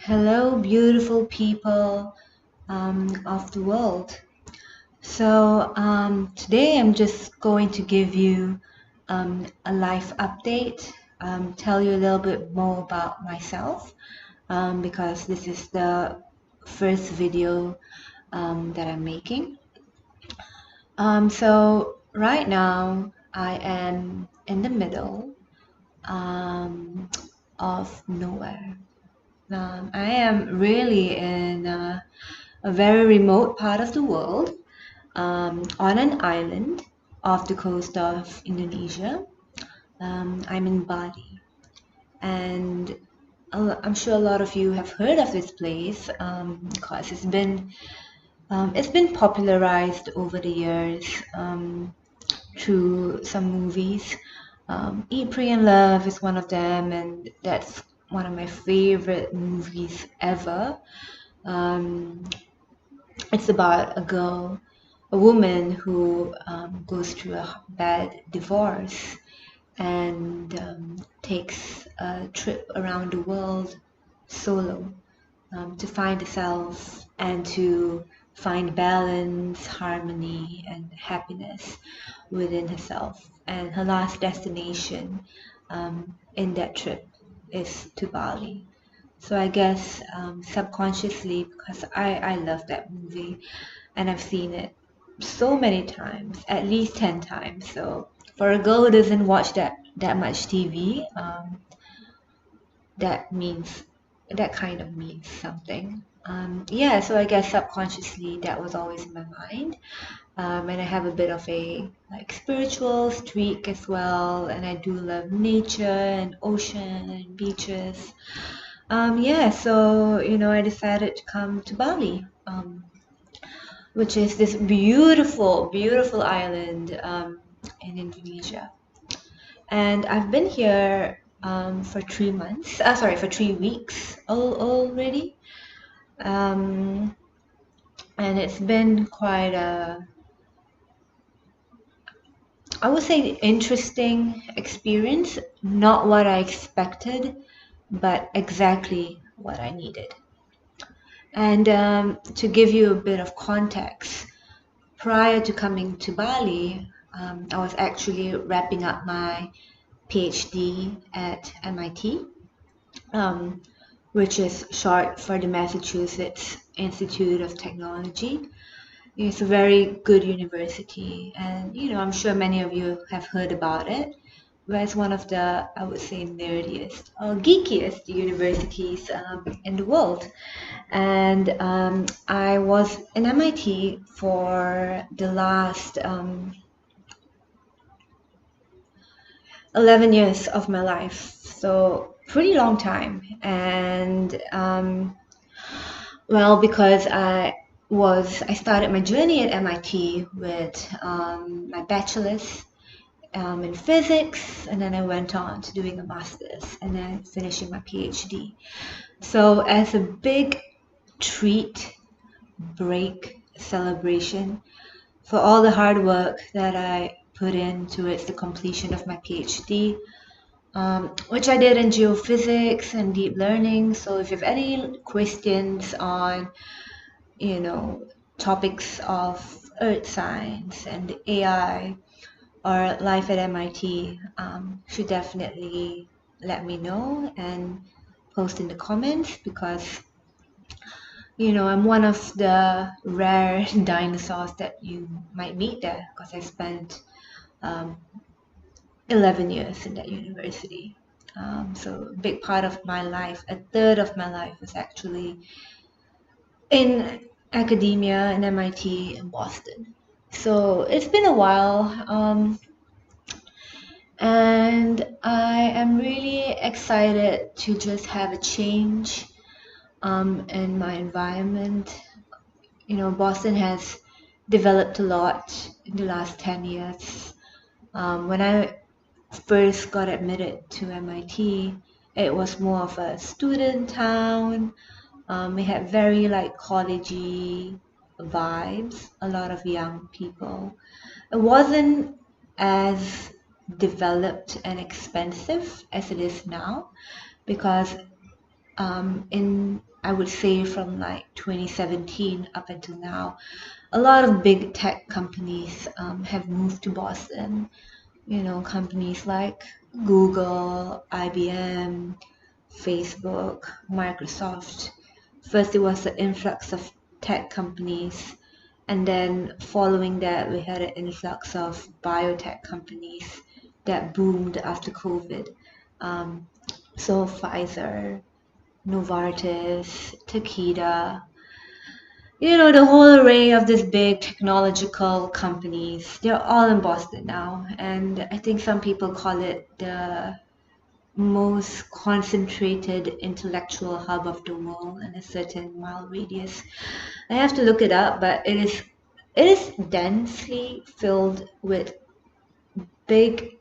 Hello, beautiful people of the world. Today I'm just going to give you a life update, tell you a little bit more about myself because this is the first video that I'm making. Right now I am in the middle um, of nowhere. I am really in a very remote part of the world, on an island off the coast of Indonesia. I'm in Bali, and I'm sure a lot of you have heard of this place because it's been popularized over the years through some movies. Eat, Pray, and Love is one of them, and that's one of my favorite movies ever. Um, it's about a woman who goes through a bad divorce and takes a trip around the world solo to find herself and to find balance, harmony, and happiness within herself. And her last destination in that trip is to Bali. So I guess subconsciously, because I love that movie and I've seen it so many times, at least 10 times. So for a girl who doesn't watch that much TV, that means that kind of means something. Yeah, so I guess subconsciously that was always in my mind. And I have a bit of a like spiritual streak as well, and I do love nature and ocean and beaches. Yeah, so I decided to come to Bali, which is this beautiful, beautiful island in Indonesia. And I've been here for 3 months. Sorry, for 3 weeks already. Um, and it's been quite a, I would say, interesting experience. Not what I expected, but exactly what I needed. And to give you a bit of context, prior to coming to Bali, I was actually wrapping up my PhD at MIT, um, which is short for the Massachusetts Institute of Technology. It's a very good university, and I'm sure many of you have heard about it. But it's one of the, I would say, nerdiest or geekiest universities in the world. And I was in MIT for the last 11 years of my life, so pretty long time. And well, because I started my journey at MIT with my bachelor's in physics, and then I went on to doing a master's and then finishing my PhD. So as a big treat, break, celebration for all the hard work that I put in towards the completion of my PhD, which I did in geophysics and deep learning. So if you have any questions on, you know, topics of earth science and AI or life at MIT, should definitely let me know and post in the comments because I'm one of the rare dinosaurs that you might meet there because I spent um, 11 years in that university. So a big part of my life, a third of my life was actually in academia in MIT in Boston. So it's been a while, and I am really excited to just have a change in my environment. Boston has developed a lot in the last 10 years. When I first got admitted to MIT, it was more of a student town. We had very like collegey vibes, a lot of young people. It wasn't as developed and expensive as it is now because in, I would say, from like 2017 up until now, a lot of big tech companies have moved to Boston. Companies like Google, IBM, Facebook, Microsoft. First, it was the influx of tech companies, and then following that, we had an influx of biotech companies that boomed after COVID. Um, so Pfizer, Novartis, Takeda, the whole array of these big technological companies, they're all in Boston now. And I think some people call it the most concentrated intellectual hub of the world in a certain mile radius. I have to look it up, but it is densely filled with big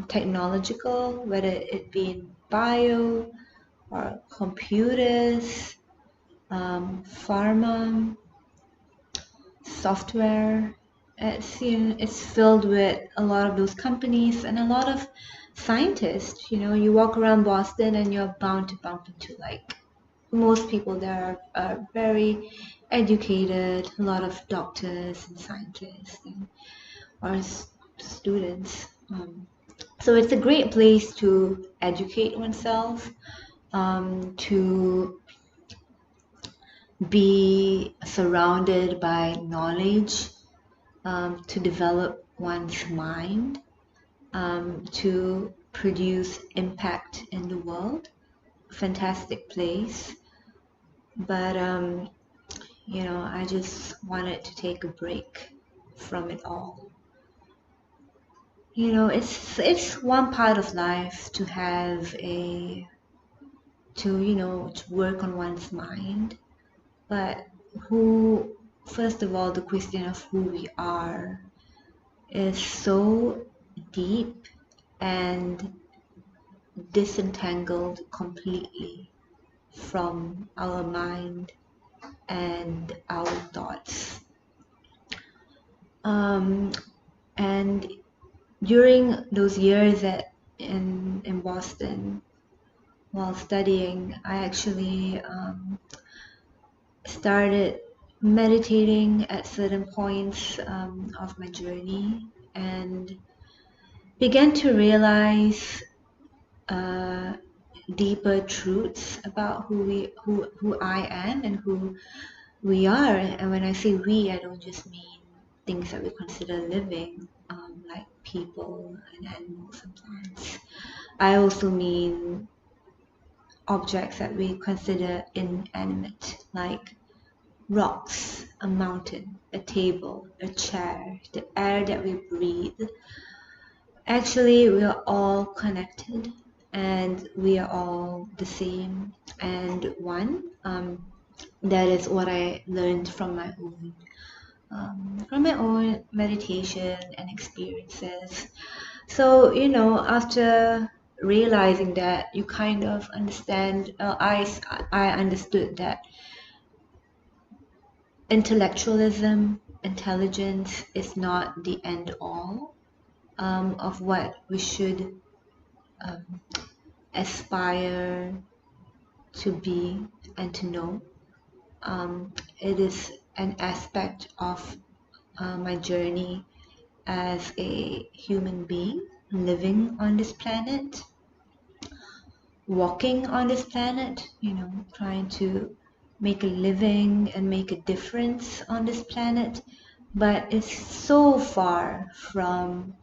technological, whether it be in bio or computers, pharma, software. It's filled with a lot of those companies and a lot of scientists. You walk around Boston and you're bound to bump into, like, most people there are very educated, a lot of doctors and scientists and or students. So it's a great place to educate oneself, to be surrounded by knowledge, to develop one's mind, to produce impact in the world. Fantastic place. But I just wanted to take a break from it all. It's one part of life to have a to work on one's mind, but who first of all, the question of who we are is so deep and disentangled completely from our mind and our thoughts. And during those years in Boston, while studying, I actually started meditating at certain points of my journey and began to realize uh, deeper truths about who I am and who we are. And when I say we, I don't just mean things that we consider living, like people and animals and plants. I also mean objects that we consider inanimate, like rocks, a mountain, a table, a chair, the air that we breathe. Actually, we are all connected and we are all the same and one. That is what I learned from my own meditation and experiences. So, after realizing that, you kind of understand, I understood that intelligence is not the end all of what we should um, aspire to be and to know. It is an aspect of my journey as a human being living on this planet, walking on this planet, trying to make a living and make a difference on this planet. But it's so far from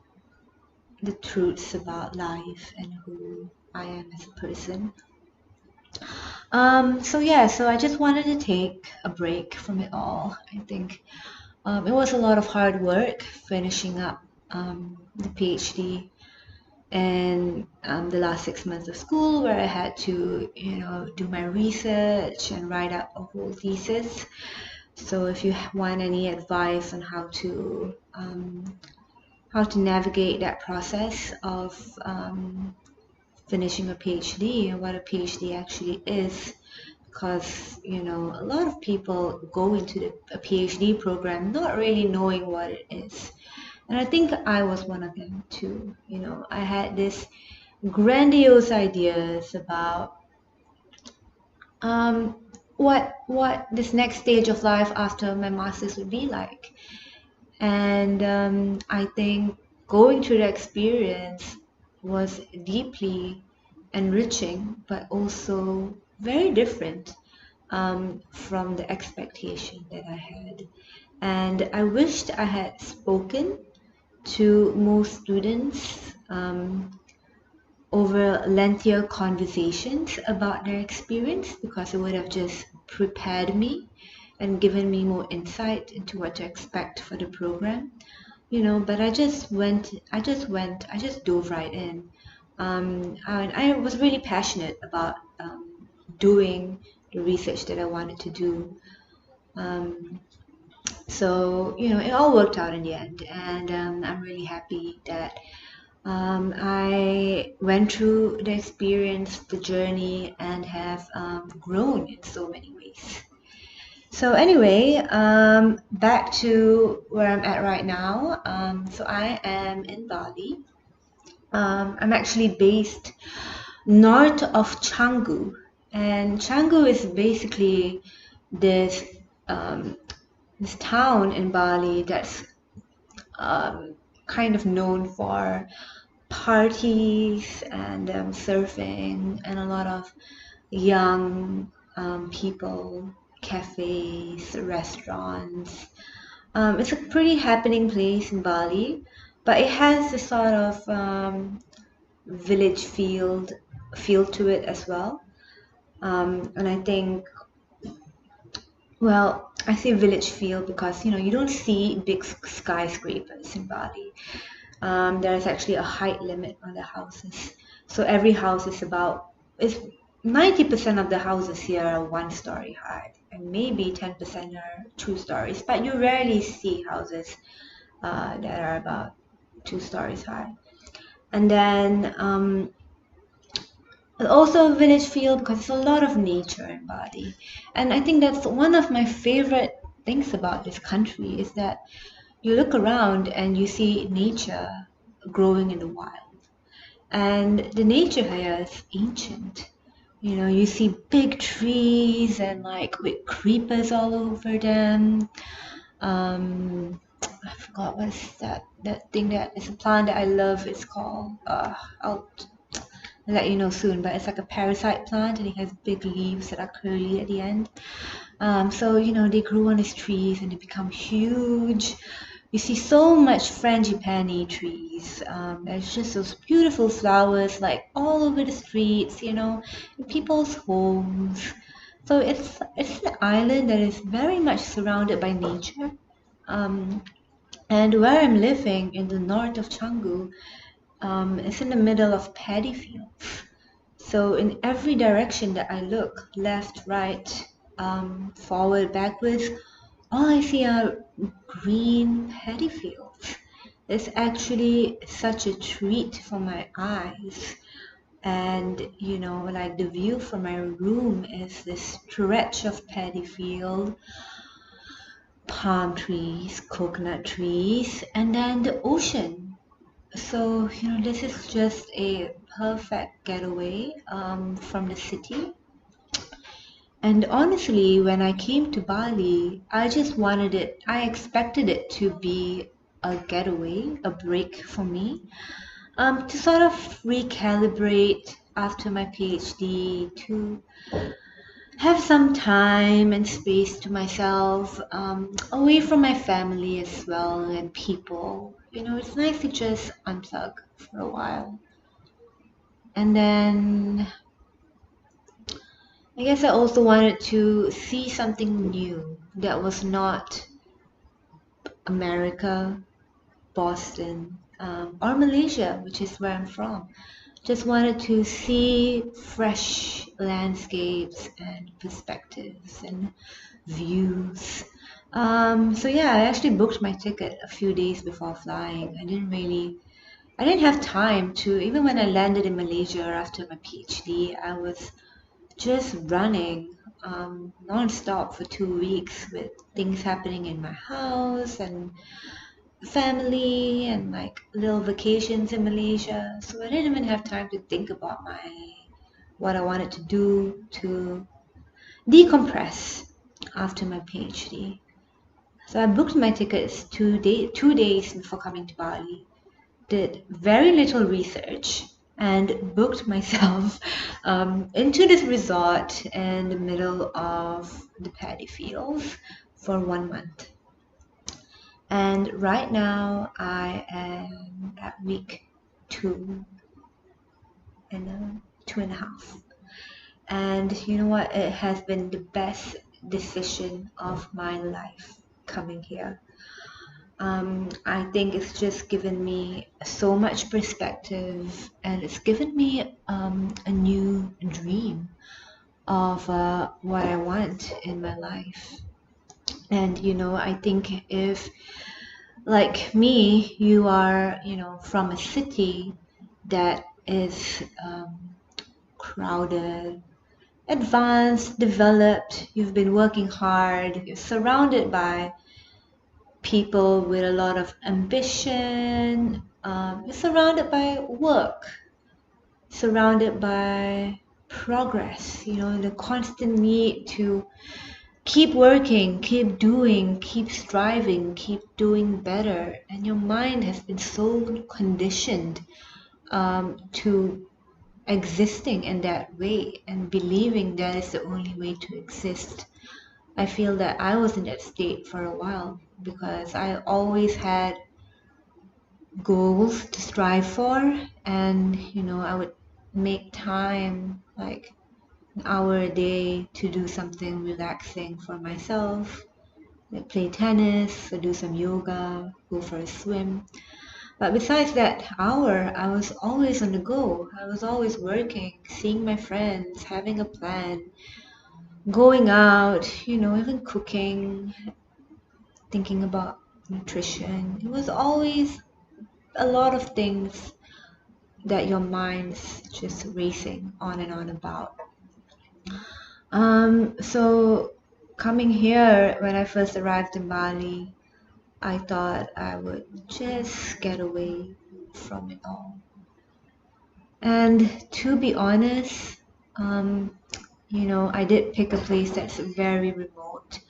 the truths about life and who I am as a person. So I just wanted to take a break from it all. I think it was a lot of hard work finishing up the PhD and the last 6 months of school, where I had to, do my research and write up a whole thesis. So if you want any advice on how to navigate that process of finishing a PhD and what a PhD actually is, because a lot of people go into a PhD program not really knowing what it is. And I think I was one of them too. I had this grandiose ideas about um, what this next stage of life after my master's would be like. And I think going through the experience was deeply enriching, but also very different from the expectation that I had. And I wished I had spoken to most students over lengthier conversations about their experience, because it would have just prepared me and given me more insight into what to expect for the program. But I just dove right in. And I was really passionate about doing the research that I wanted to do. Um, so, it all worked out in the end, and I'm really happy that I went through the experience, the journey, and have grown in so many ways. So anyway, back to where I'm at right now. So I am in Bali. I'm actually based north of Canggu, and Canggu is basically this um, this town in Bali that's kind of known for parties and surfing and a lot of young people, cafes, restaurants. It's a pretty happening place in Bali, but it has a sort of village feel to it as well. And I think, well, I say village feel because you don't see big skyscrapers in Bali. There is actually a height limit on the houses. So every house is 90% of the houses here are 1 story high, and maybe 10% are 2 stories. But you rarely see houses that are about 2 stories high. And then also a village feel because there's a lot of nature in Bali. And I think that's one of my favorite things about this country is that you look around and you see nature growing in the wild. And the nature here is ancient. You see big trees and like with creepers all over them. I forgot what's that thing that is a plant that I love. It's called I'll let you know soon. But it's like a parasite plant and it has big leaves that are curly at the end. So they grow on these trees and they become huge. You see so much frangipani trees. There's just those beautiful flowers like all over the streets, in people's homes. So it's an island that is very much surrounded by nature. Um, and where I'm living in the north of Canggu, it's in the middle of paddy fields. So in every direction that I look, left, right, forward, backwards, all I see are green paddy fields. It's actually such a treat for my eyes. And like the view from my room is this stretch of paddy field, palm trees, coconut trees, and then the ocean. So, this is just a perfect getaway from the city. And honestly, when I came to Bali, I expected it to be a getaway, a break for me, to sort of recalibrate after my PhD, to have some time and space to myself, away from my family as well and people. It's nice to just unplug for a while. And then I guess I also wanted to see something new that was not America, Boston, or Malaysia, which is where I'm from. Just wanted to see fresh landscapes and perspectives and views. So yeah, I actually booked my ticket a few days before flying. I didn't have time to, even when I landed in Malaysia after my PhD, I was just running non-stop for 2 weeks with things happening in my house and family and like little vacations in Malaysia. So I didn't even have time to think about my what I wanted to do to decompress after my PhD. So I booked my tickets 2 days before coming to Bali, did very little research, and booked myself into this resort in the middle of the paddy fields for 1 month. And right now I am at week 2 and 2.5. And you know what? It has been the best decision of my life coming here. I think it's just given me so much perspective, and it's given me a new dream of what I want in my life. And I think if, like me, you are, from a city that is crowded, advanced, developed, you've been working hard, you're surrounded by people with a lot of ambition, you're surrounded by work, surrounded by progress, the constant need to keep working, keep doing, keep striving, keep doing better. And your mind has been so conditioned to existing in that way and believing that is the only way to exist. I feel that I was in that state for a while because I always had goals to strive for, and I would make time, like an hour a day, to do something relaxing for myself, like play tennis or do some yoga, go for a swim. But besides that hour, I was always on the go. I was always working, seeing my friends, having a plan, going out, even cooking, thinking about nutrition. It was always a lot of things that your mind's just racing on and on about. So coming here, when I first arrived in Bali, I thought I would just get away from it all. And to be honest, I did pick a place that's very remote.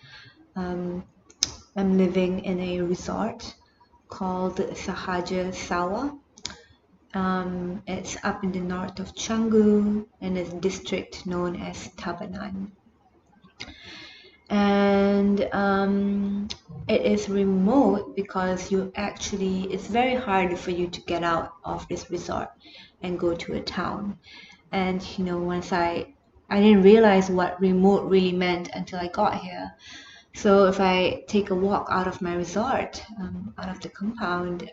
I'm living in a resort called Sahaja Sawa. It's up in the north of Canggu in a district known as Tabanan. And it is remote because it's very hard for you to get out of this resort and go to a town. And once I didn't realize what remote really meant until I got here. So if I take a walk out of my resort, out of the compound,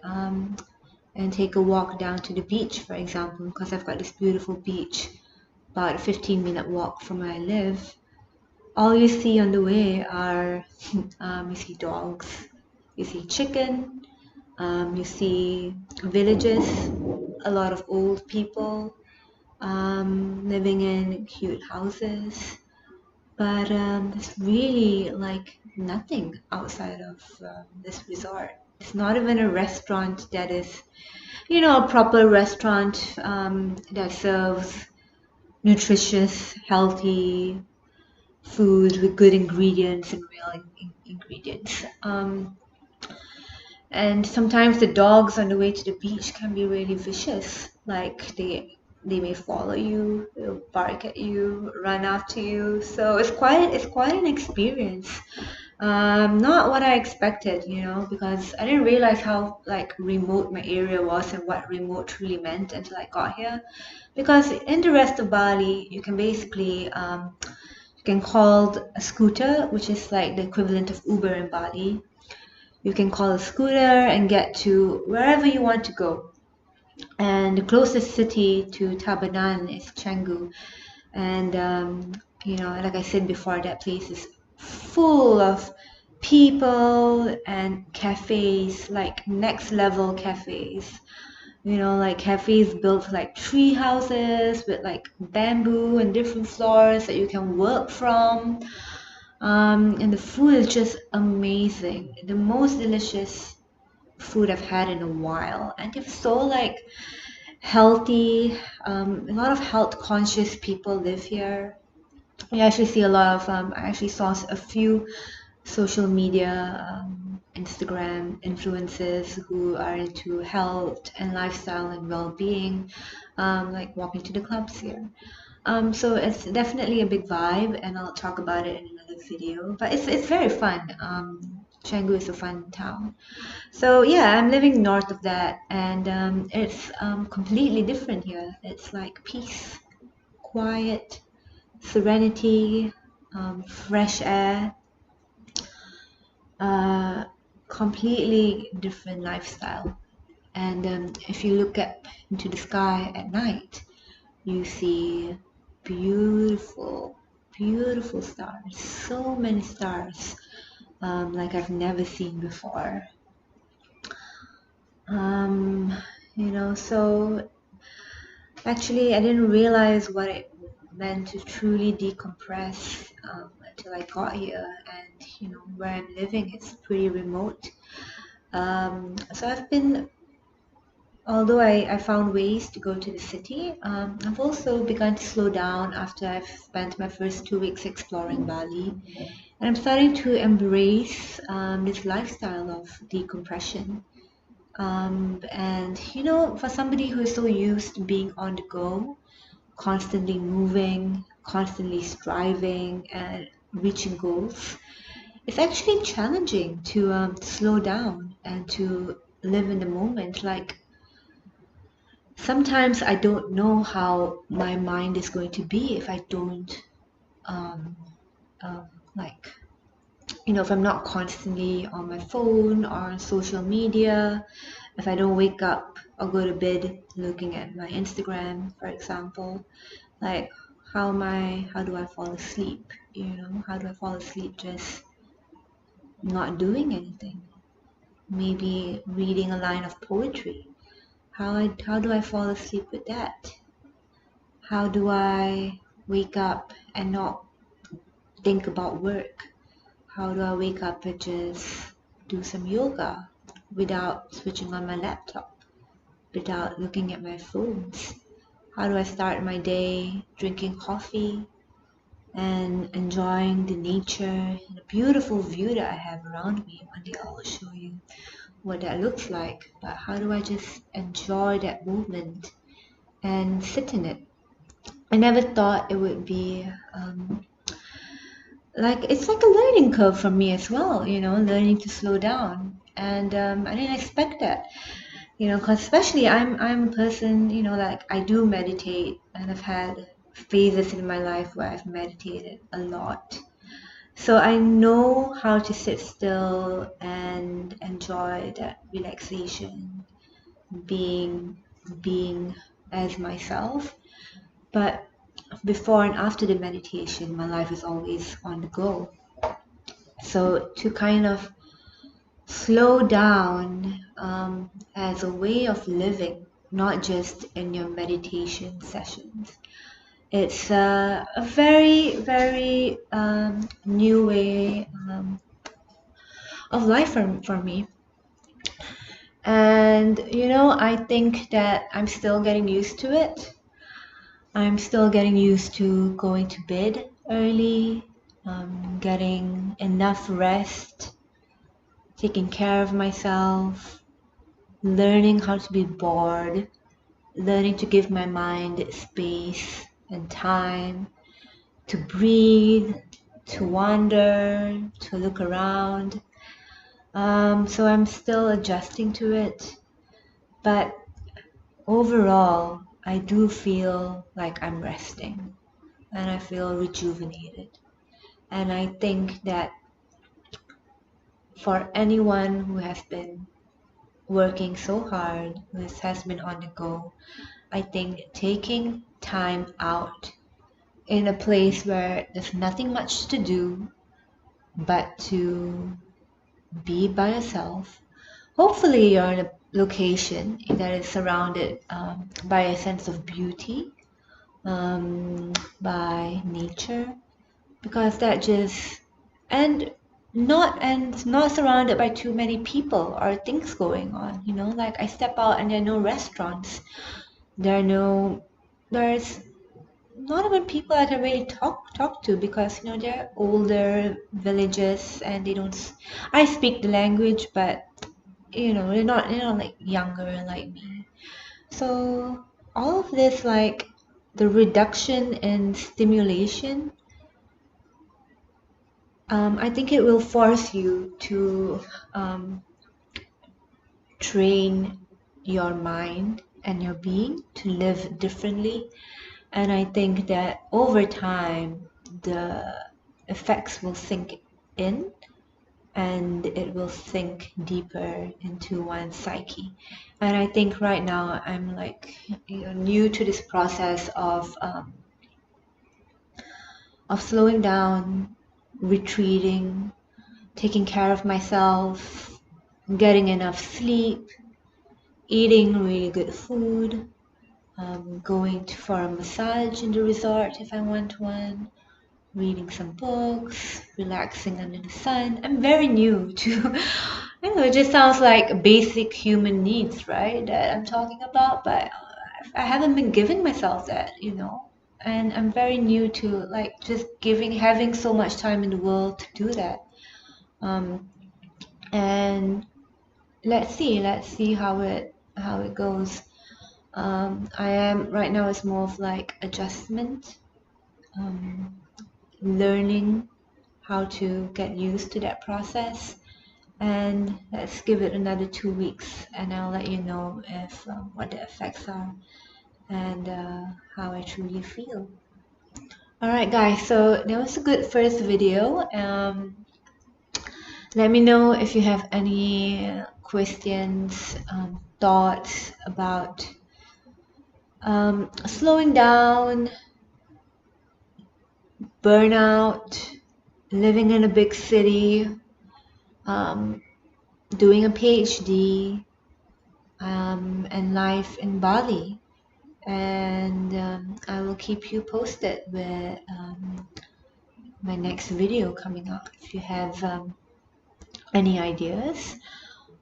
and take a walk down to the beach, for example, because I've got this beautiful beach about a 15-minute walk from where I live, all you see on the way are you see dogs, you see chicken, you see villages, a lot of old people living in cute houses. But it's really like nothing outside of this resort. It's not even a restaurant that is, a proper restaurant that serves nutritious, healthy food with good ingredients and real ingredients. And sometimes the dogs on the way to the beach can be really vicious. Like they may follow you, they'll bark at you, run after you. So it's quite an experience. Not what I expected, because I didn't realize how like remote my area was and what remote truly meant until I got here. Because in the rest of Bali, you can basically you can call a scooter, which is like the equivalent of Uber in Bali. You can call a scooter and get to wherever you want to go. And the closest city to Tabanan is Canggu. And, like I said before, that place is full of people and cafes, like next level cafes. Like cafes built like tree houses with like bamboo and different floors that you can work from. And the food is just amazing. The most delicious food I've had in a while. And it's so like healthy. A lot of health conscious people live here. You actually see a lot of I actually saw a few social media, Instagram influencers who are into health and lifestyle and well-being, like walking to the clubs here. So it's definitely a big vibe, and I'll talk about it in another video. But it's very fun. Canggu is a fun town. So yeah, I'm living north of that, and it's completely different here. It's like peace, quiet, serenity, fresh air, uh, completely different lifestyle. And if you look up into the sky at night, you see beautiful, beautiful stars. So many stars, like I've never seen before. Um, so actually, I didn't realize what it meant to truly decompress until I got here. And where I'm living, it's pretty remote. So I've been, although I found ways to go to the city, I've also begun to slow down after I've spent my first 2 weeks exploring Bali. And I'm starting to embrace this lifestyle of decompression. And for somebody who is so used to being on the go, constantly moving, constantly striving, and reaching goals, it's actually challenging to slow down and to live in the moment. Like sometimes I don't know how my mind is going to be if I don't, um, um, like, if I'm not constantly on my phone or on social media, if I don't wake up or go to bed looking at my Instagram, for example, like how do I fall asleep? How do I fall asleep just not doing anything? Maybe reading a line of poetry. How do I fall asleep with that? How do I wake up and not think about work? How do I wake up and just do some yoga without switching on my laptop, without looking at my phones? How do I start my day drinking coffee and enjoying the nature and the beautiful view that I have around me? One day I'll show you what that looks like. But how do I just enjoy that moment and sit in it? I never thought it would be like it's like a learning curve for me as well, learning to slow down. And I didn't expect that, because especially I'm a person, like I do meditate, and I've had phases in my life where I've meditated a lot. So I know how to sit still and enjoy that relaxation, being being as myself. But before and after the meditation, my life is always on the go. So to kind of slow down as a way of living, not just in your meditation sessions. It's a very, very new way of life for me. And I think that I'm still getting used to it. I'm still getting used to going to bed early, getting enough rest, taking care of myself, learning how to be bored, learning to give my mind space and time to breathe, to wander, to look around. So I'm still adjusting to it, but overall, I do feel like I'm resting and I feel rejuvenated. And I think that for anyone who has been working so hard, who has been on the go, I think taking time out in a place where there's nothing much to do but to be by yourself. Hopefully, you're in a location that is surrounded by a sense of beauty, by nature, because that just and not surrounded by too many people or things going on. Like I step out and there are no restaurants, there are no there's not even people that I really talk to, because they're older villages and they don't. I speak the language, but they're not like younger like me. So all of this, like the reduction in stimulation, I think it will force you to um, train your mind and your being to live differently. And I think that over time, the effects will sink in and it will sink deeper into one's psyche. And I think right now I'm like new to this process of slowing down, retreating, taking care of myself, getting enough sleep, eating really good food, going for a massage in the resort if I want one, reading some books, relaxing under the sun. I'm very new to, it just sounds like basic human needs, right? That I'm talking about, but I haven't been giving myself that. And I'm very new to like just having so much time in the world to do that. Um, and let's see how it goes. I am right now, it's more of like adjustment, um, learning how to get used to that process. And let's give it another 2 weeks, and I'll let you know if what the effects are and how I truly feel. All right, guys. So that was a good first video. Let me know if you have any questions, thoughts about slowing down, burnout, living in a big city, um, doing a PhD, and life in Bali. And I will keep you posted with my next video coming up. If you have any ideas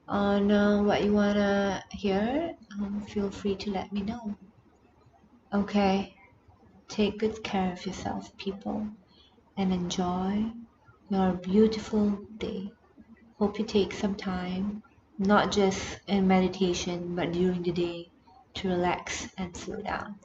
on what you want to hear, feel free to let me know. Okay, take good care of yourself, people, and enjoy your beautiful day. Hope you take some time, not just in meditation, but during the day, to relax and slow down.